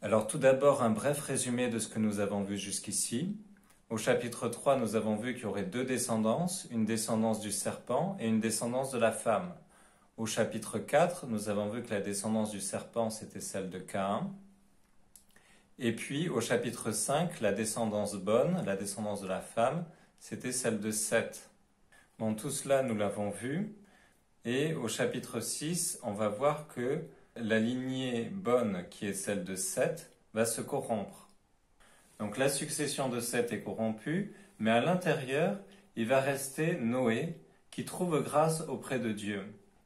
Alors tout d'abord, un bref résumé de ce que nous avons vu jusqu'ici. Au chapitre 3, nous avons vu qu'il y aurait deux descendances, une descendance du serpent et une descendance de la femme. Au chapitre 4, nous avons vu que la descendance du serpent, c'était celle de Caïn. Et puis, au chapitre 5, la descendance bonne, la descendance de la femme, c'était celle de Seth. Bon, tout cela, nous l'avons vu. Et au chapitre 6, on va voir que la lignée bonne, qui est celle de Seth, va se corrompre. Donc la succession de Seth est corrompue, mais à l'intérieur, il va rester Noé, qui trouve grâce auprès de Dieu.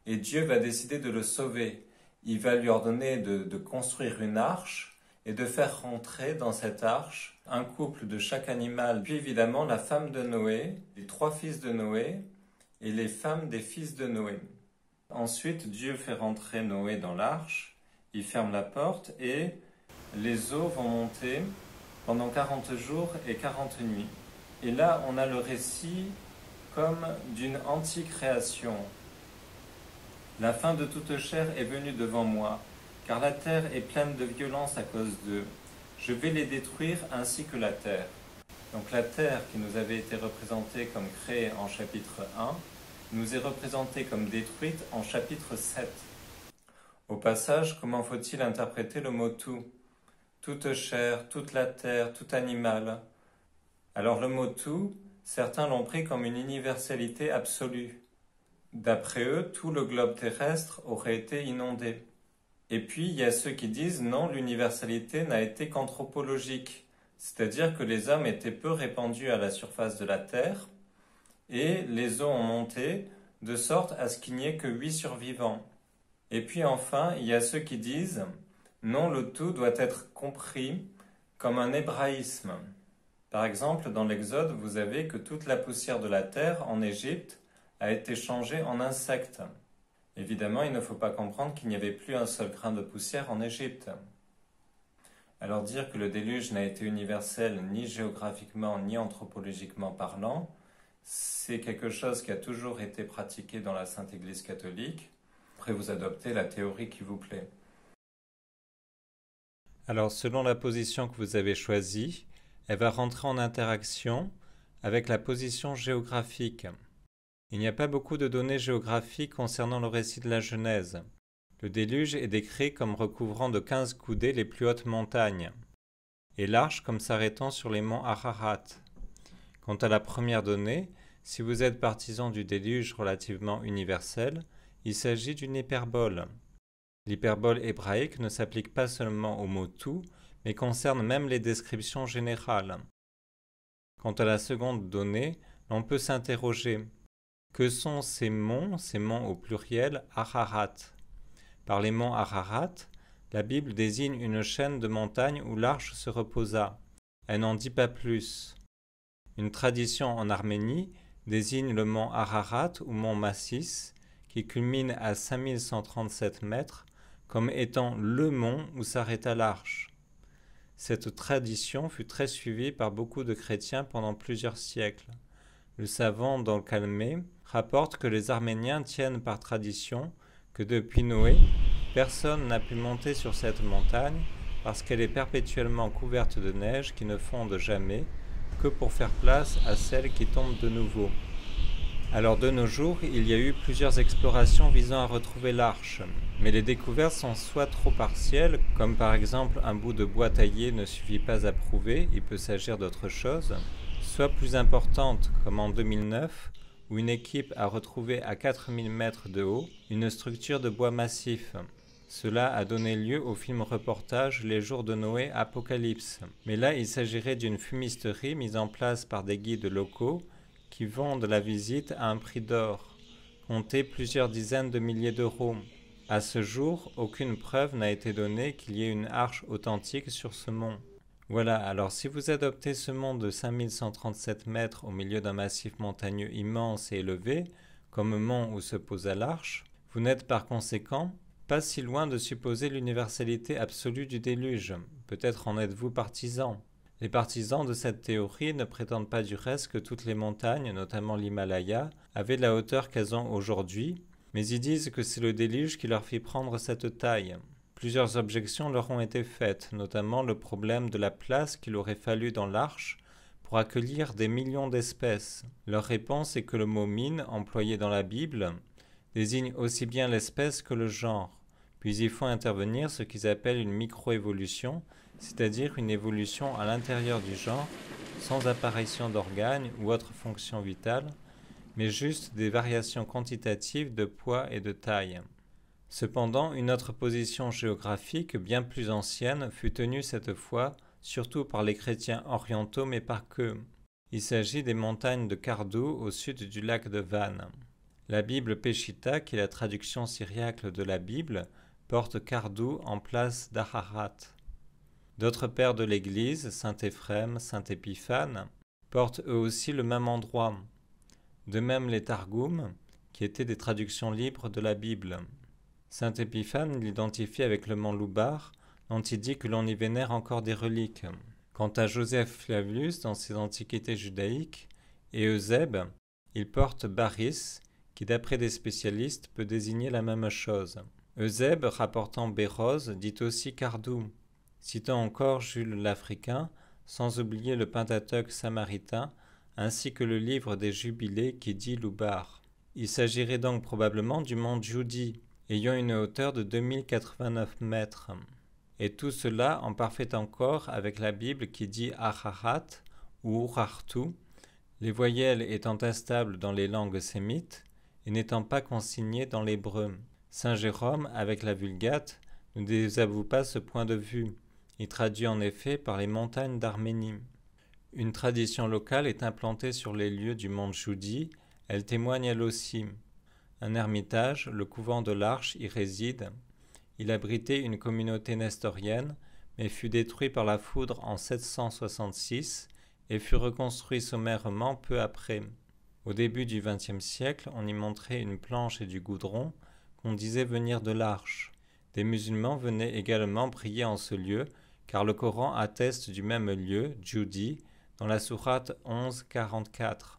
Et Dieu va décider de le sauver. Il va lui ordonner de construire une arche et de faire rentrer dans cette arche un couple de chaque animal, puis évidemment la femme de Noé, les 3 fils de Noé et les femmes des fils de Noé. Ensuite, Dieu fait rentrer Noé dans l'arche, il ferme la porte et les eaux vont monter pendant 40 jours et 40 nuits. Et là, on a le récit comme d'une anti-création. La fin de toute chair est venue devant moi, car la terre est pleine de violence à cause d'eux. Je vais les détruire ainsi que la terre. Donc la terre qui nous avait été représentée comme créée en chapitre 1, nous est représentée comme détruite en chapitre 7. Au passage, comment faut-il interpréter le mot tout ? Toute chair, toute la terre, tout animal. Alors le mot tout, certains l'ont pris comme une universalité absolue. D'après eux, tout le globe terrestre aurait été inondé. Et puis, il y a ceux qui disent non, l'universalité n'a été qu'anthropologique, c'est-à-dire que les hommes étaient peu répandus à la surface de la Terre, et les eaux ont monté de sorte à ce qu'il n'y ait que 8 survivants. Et puis enfin, il y a ceux qui disent non, le tout doit être compris comme un hébraïsme. Par exemple, dans l'Exode, vous avez que toute la poussière de la terre en Égypte a été changée en insectes. Évidemment, il ne faut pas comprendre qu'il n'y avait plus un seul grain de poussière en Égypte. Alors dire que le déluge n'a été universel ni géographiquement ni anthropologiquement parlant, c'est quelque chose qui a toujours été pratiqué dans la Sainte Église catholique. Après, vous adoptez la théorie qui vous plaît. Alors, selon la position que vous avez choisie, elle va rentrer en interaction avec la position géographique. Il n'y a pas beaucoup de données géographiques concernant le récit de la Genèse. Le déluge est décrit comme recouvrant de 15 coudées les plus hautes montagnes, et l'arche comme s'arrêtant sur les monts Ararat. Quant à la première donnée, si vous êtes partisan du déluge relativement universel, il s'agit d'une hyperbole. L'hyperbole hébraïque ne s'applique pas seulement au mot tout, mais concerne même les descriptions générales. Quant à la seconde donnée, l'on peut s'interroger. Que sont ces monts au pluriel Ararat? Par les monts Ararat, la Bible désigne une chaîne de montagnes où l'arche se reposa. Elle n'en dit pas plus. Une tradition en Arménie désigne le mont Ararat ou mont Massis, qui culmine à 5137 mètres, comme étant le mont où s'arrêta l'arche. Cette tradition fut très suivie par beaucoup de chrétiens pendant plusieurs siècles. Le savant Dolkalmé rapporte que les Arméniens tiennent par tradition que depuis Noé, personne n'a pu monter sur cette montagne parce qu'elle est perpétuellement couverte de neige qui ne fonde jamais que pour faire place à celles qui tombent de nouveau. Alors de nos jours, il y a eu plusieurs explorations visant à retrouver l'arche, mais les découvertes sont soit trop partielles, comme par exemple un bout de bois taillé ne suffit pas à prouver, il peut s'agir d'autre chose, soit plus importantes, comme en 2009, où une équipe a retrouvé à 4000 mètres de haut une structure de bois massif. Cela a donné lieu au film reportage Les jours de Noé Apocalypse. Mais là, il s'agirait d'une fumisterie mise en place par des guides locaux qui vendent la visite à un prix d'or, compté plusieurs dizaines de milliers d'euros. À ce jour, aucune preuve n'a été donnée qu'il y ait une arche authentique sur ce mont. Voilà, alors si vous adoptez ce mont de 5137 mètres au milieu d'un massif montagneux immense et élevé, comme mont où se posa l'arche, vous n'êtes par conséquent pas si loin de supposer l'universalité absolue du déluge. Peut-être en êtes-vous partisan. Les partisans de cette théorie ne prétendent pas du reste que toutes les montagnes, notamment l'Himalaya, avaient la hauteur qu'elles ont aujourd'hui, mais ils disent que c'est le déluge qui leur fit prendre cette taille. Plusieurs objections leur ont été faites, notamment le problème de la place qu'il aurait fallu dans l'arche pour accueillir des millions d'espèces. Leur réponse est que le mot mine, employé dans la Bible, désigne aussi bien l'espèce que le genre. Puis il faut intervenir ce qu'ils appellent une microévolution, c'est-à-dire une évolution à l'intérieur du genre, sans apparition d'organes ou autres fonctions vitales, mais juste des variations quantitatives de poids et de taille. Cependant, une autre position géographique bien plus ancienne fut tenue cette fois, surtout par les chrétiens orientaux, mais pas que. Il s'agit des montagnes de Kardou au sud du lac de Van. La Bible Peshitta, qui est la traduction syriaque de la Bible, porte Kardou en place d'Ararat. D'autres pères de l'Église, saint Éphrem, saint Épiphane, portent eux aussi le même endroit. De même les Targums, qui étaient des traductions libres de la Bible. Saint Épiphane l'identifie avec le mont Loubar, dont il dit que l'on y vénère encore des reliques. Quant à Joseph Flavius, dans ses Antiquités judaïques, et Eusèbe, il porte Baris, qui d'après des spécialistes peut désigner la même chose. Eusèbe, rapportant Bérose, dit aussi Kardou, citant encore Jules l'Africain, sans oublier le Pentateuque samaritain, ainsi que le livre des Jubilés qui dit Loubar. Il s'agirait donc probablement du mont Djoudi, ayant une hauteur de 2089 mètres. Et tout cela en parfait accord avec la Bible qui dit Ararat ou Urartu, les voyelles étant instables dans les langues sémites et n'étant pas consignées dans l'hébreu. Saint Jérôme, avec la Vulgate, ne désavoue pas ce point de vue. Il traduit en effet par les montagnes d'Arménie. Une tradition locale est implantée sur les lieux du mont Djoudi, elle témoigne elle aussi. Un ermitage, le couvent de l'Arche, y réside. Il abritait une communauté nestorienne, mais fut détruit par la foudre en 766 et fut reconstruit sommairement peu après. Au début du XXe siècle, on y montrait une planche et du goudron qu'on disait venir de l'Arche. Des musulmans venaient également prier en ce lieu, car le Coran atteste du même lieu, Djoudi, dans la sourate 11-44.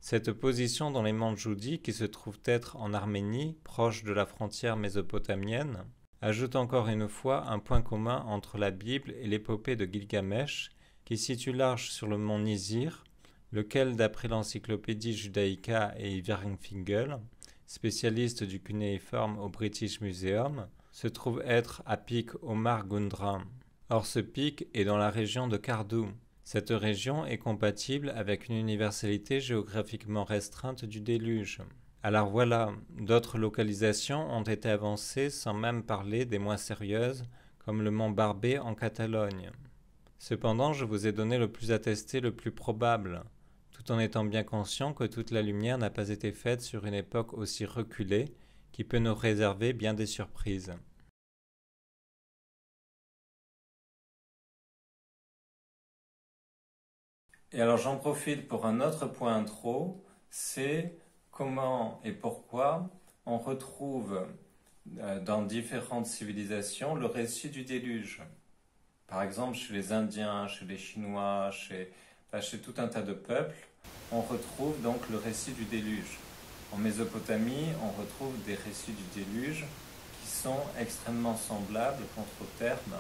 Cette position dans les monts Djoudi, qui se trouvent être en Arménie, proche de la frontière mésopotamienne, ajoute encore une fois un point commun entre la Bible et l'épopée de Gilgamesh, qui situe l'arche sur le mont Nizir, lequel, d'après l'encyclopédie Judaïca et Iverfingel, spécialiste du cunéiforme au British Museum, se trouve être à pic Omar Gundram. Or ce pic est dans la région de Kardou. Cette région est compatible avec une universalité géographiquement restreinte du déluge. Alors voilà, d'autres localisations ont été avancées sans même parler des moins sérieuses, comme le mont Barbé en Catalogne. Cependant, je vous ai donné le plus attesté, le plus probable, tout en étant bien conscient que toute la lumière n'a pas été faite sur une époque aussi reculée, qui peut nous réserver bien des surprises. Et alors j'en profite pour un autre point intro, c'est comment et pourquoi on retrouve dans différentes civilisations le récit du déluge. Par exemple, chez les Indiens, chez les Chinois, chez tout un tas de peuples, on retrouve donc le récit du déluge. En Mésopotamie, on retrouve des récits du déluge qui sont extrêmement semblables, contre terme,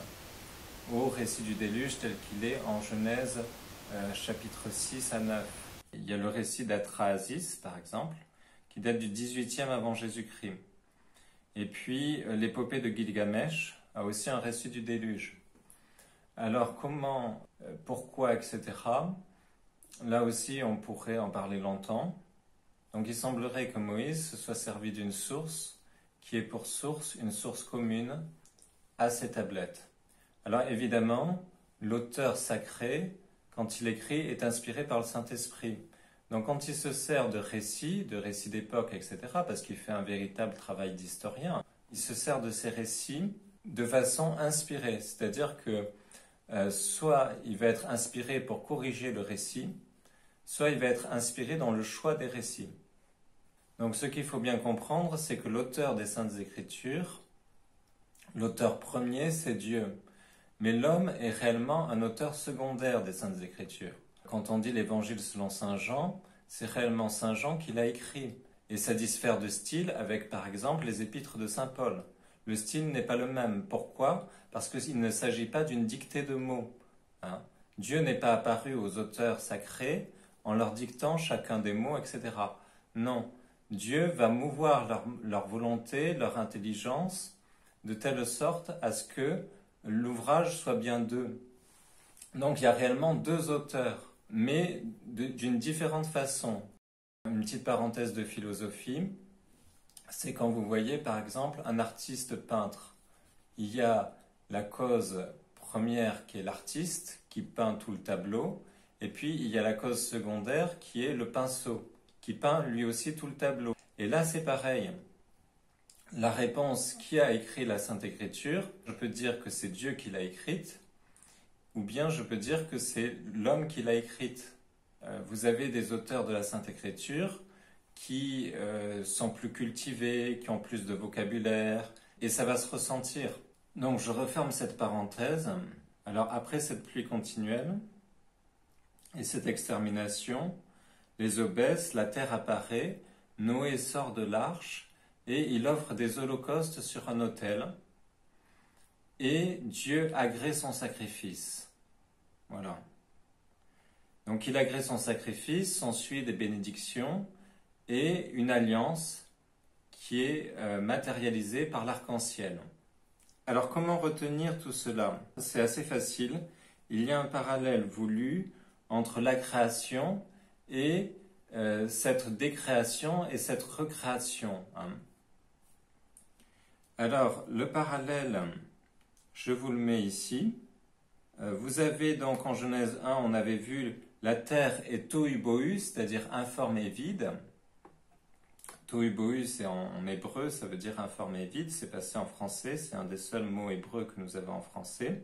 au récit du déluge tel qu'il est en Genèse chapitre 6 à 9. Il y a le récit d'Atrahasis, par exemple, qui date du 18e avant Jésus-Christ. Et puis, l'épopée de Gilgamesh a aussi un récit du déluge. Alors, comment, pourquoi, etc. Là aussi, on pourrait en parler longtemps. Donc, il semblerait que Moïse se soit servi d'une source qui est pour source une source commune à ces tablettes. Alors, évidemment, l'auteur sacré, quand il écrit, est inspiré par le Saint-Esprit. Donc quand il se sert de récits d'époque, etc., parce qu'il fait un véritable travail d'historien, il se sert de ces récits de façon inspirée. C'est-à-dire que soit il va être inspiré pour corriger le récit, soit il va être inspiré dans le choix des récits. Donc ce qu'il faut bien comprendre, c'est que l'auteur des Saintes Écritures, l'auteur premier, c'est Dieu. Mais l'homme est réellement un auteur secondaire des Saintes Écritures. Quand on dit l'Évangile selon Saint Jean, c'est réellement Saint Jean qui l'a écrit. Et ça diffère de style avec, par exemple, les épîtres de Saint Paul. Le style n'est pas le même. Pourquoi? Parce qu'il ne s'agit pas d'une dictée de mots. Hein. Dieu n'est pas apparu aux auteurs sacrés en leur dictant chacun des mots, etc. Non, Dieu va mouvoir leur volonté, leur intelligence, de telle sorte à ce que l'ouvrage soit bien d'eux. Donc il y a réellement deux auteurs, mais d'une différente façon. Une petite parenthèse de philosophie, c'est quand vous voyez par exemple un artiste peintre. Il y a la cause première qui est l'artiste, qui peint tout le tableau, et puis il y a la cause secondaire qui est le pinceau, qui peint lui aussi tout le tableau. Et là c'est pareil. La réponse qui a écrit la Sainte Écriture, je peux dire que c'est Dieu qui l'a écrite, ou bien je peux dire que c'est l'homme qui l'a écrite. Vous avez des auteurs de la Sainte Écriture qui sont plus cultivés, qui ont plus de vocabulaire, et ça va se ressentir. Donc je referme cette parenthèse. Alors après cette pluie continuelle et cette extermination, les eaux baissent, la terre apparaît, Noé sort de l'arche et il offre des holocaustes sur un autel et Dieu agrée son sacrifice. Voilà. Donc il agrée son sacrifice, s'ensuit des bénédictions et une alliance qui est matérialisée par l'arc-en-ciel. Alors comment retenir tout cela? C'est assez facile. Il y a un parallèle voulu entre la création et cette décréation et cette recréation. Hein. Alors le parallèle, je vous le mets ici. Vous avez donc en Genèse 1, on avait vu la terre est tohu bohu, c'est-à-dire informe et vide. Tohu bohu, c'est en hébreu, ça veut dire informe et vide. C'est passé en français, c'est un des seuls mots hébreux que nous avons en français.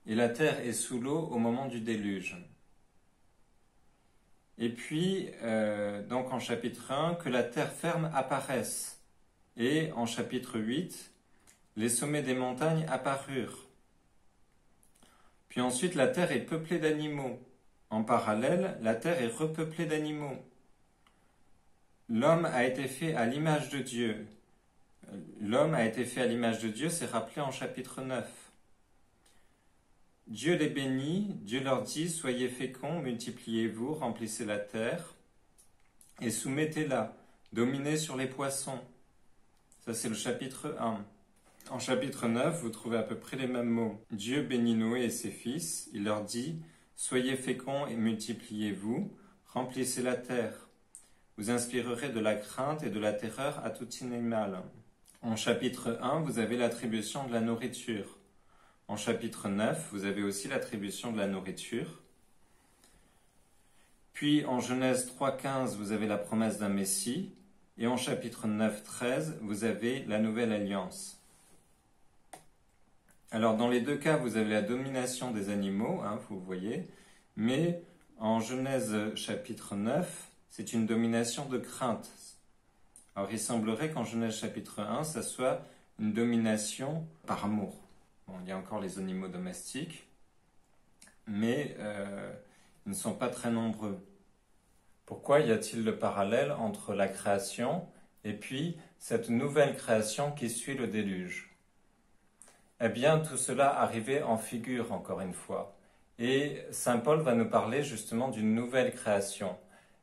Et la terre est sous l'eau au moment du déluge. Et puis, donc en chapitre 1, que la terre ferme apparaisse. Et en chapitre 8, les sommets des montagnes apparurent. Puis ensuite, la terre est peuplée d'animaux. En parallèle, la terre est repeuplée d'animaux. L'homme a été fait à l'image de Dieu. L'homme a été fait à l'image de Dieu, c'est rappelé en chapitre 9. Dieu les bénit, Dieu leur dit, soyez féconds, multipliez-vous, remplissez la terre et soumettez-la, dominez sur les poissons. Ça c'est le chapitre 1. En chapitre 9, vous trouvez à peu près les mêmes mots. Dieu bénit Noé et ses fils, il leur dit, soyez féconds et multipliez-vous, remplissez la terre. Vous inspirerez de la crainte et de la terreur à tout animal. En chapitre 1, vous avez l'attribution de la nourriture. En chapitre 9, vous avez aussi l'attribution de la nourriture. Puis en Genèse 3,15, vous avez la promesse d'un Messie. Et en chapitre 9,13, vous avez la nouvelle alliance. Alors dans les deux cas, vous avez la domination des animaux, hein, vous voyez. Mais en Genèse chapitre 9, c'est une domination de crainte. Alors il semblerait qu'en Genèse chapitre 1, ça soit une domination par amour. Bon, il y a encore les animaux domestiques, mais ils ne sont pas très nombreux. Pourquoi y a-t-il le parallèle entre la création et puis cette nouvelle création qui suit le déluge? Eh bien, tout cela arrivait en figure, encore une fois. Et saint Paul va nous parler justement d'une nouvelle création.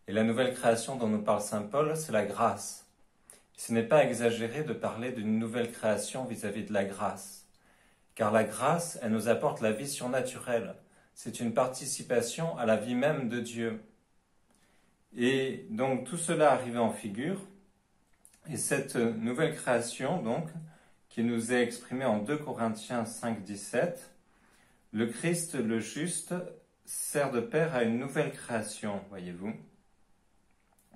Et la nouvelle création dont nous parle saint Paul, c'est la grâce. Ce n'est pas exagéré de parler d'une nouvelle création vis-à-vis de la grâce. Car la grâce, elle nous apporte la vie surnaturelle. C'est une participation à la vie même de Dieu. Et donc tout cela arrivait en figure. Et cette nouvelle création, donc, qui nous est exprimée en 2 Corinthiens 5, 17, le Christ, le juste, sert de père à une nouvelle création, voyez-vous.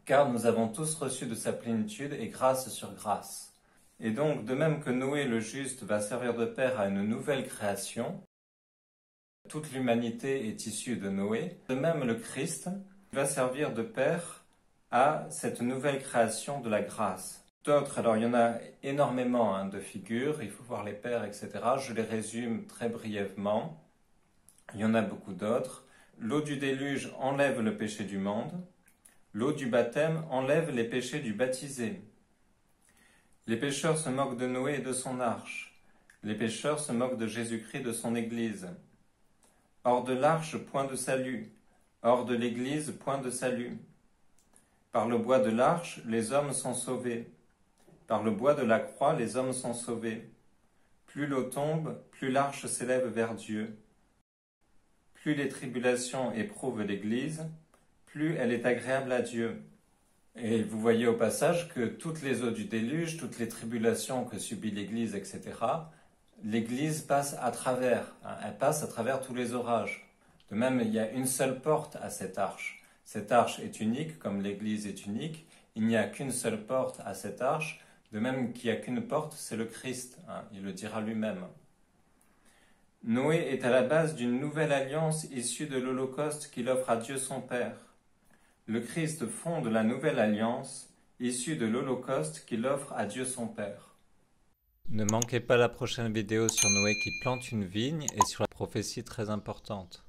Car nous avons tous reçu de sa plénitude et grâce sur grâce. Et donc, de même que Noé le juste va servir de père à une nouvelle création, toute l'humanité est issue de Noé, de même le Christ va servir de père à cette nouvelle création de la grâce. D'autres, alors il y en a énormément de figures, il faut voir les pères, etc. Je les résume très brièvement. Il y en a beaucoup d'autres. L'eau du déluge enlève le péché du monde. L'eau du baptême enlève les péchés du baptisé. Les pécheurs se moquent de Noé et de son arche. Les pécheurs se moquent de Jésus-Christ et de son Église. Hors de l'arche, point de salut. Hors de l'Église, point de salut. Par le bois de l'arche, les hommes sont sauvés. Par le bois de la croix, les hommes sont sauvés. Plus l'eau tombe, plus l'arche s'élève vers Dieu. Plus les tribulations éprouvent l'Église, plus elle est agréable à Dieu. Et vous voyez au passage que toutes les eaux du déluge, toutes les tribulations que subit l'Église, etc., l'Église passe à travers, elle passe à travers tous les orages. De même, il y a une seule porte à cette arche. Cette arche est unique, comme l'Église est unique. Il n'y a qu'une seule porte à cette arche. De même qu'il n'y a qu'une porte, c'est le Christ. Il le dira lui-même. Noé est à la base d'une nouvelle alliance issue de l'Holocauste qu'il offre à Dieu son Père. Le Christ fonde la nouvelle alliance issue de l'Holocauste qu'il offre à Dieu son Père. Ne manquez pas la prochaine vidéo sur Noé qui plante une vigne et sur la prophétie très importante.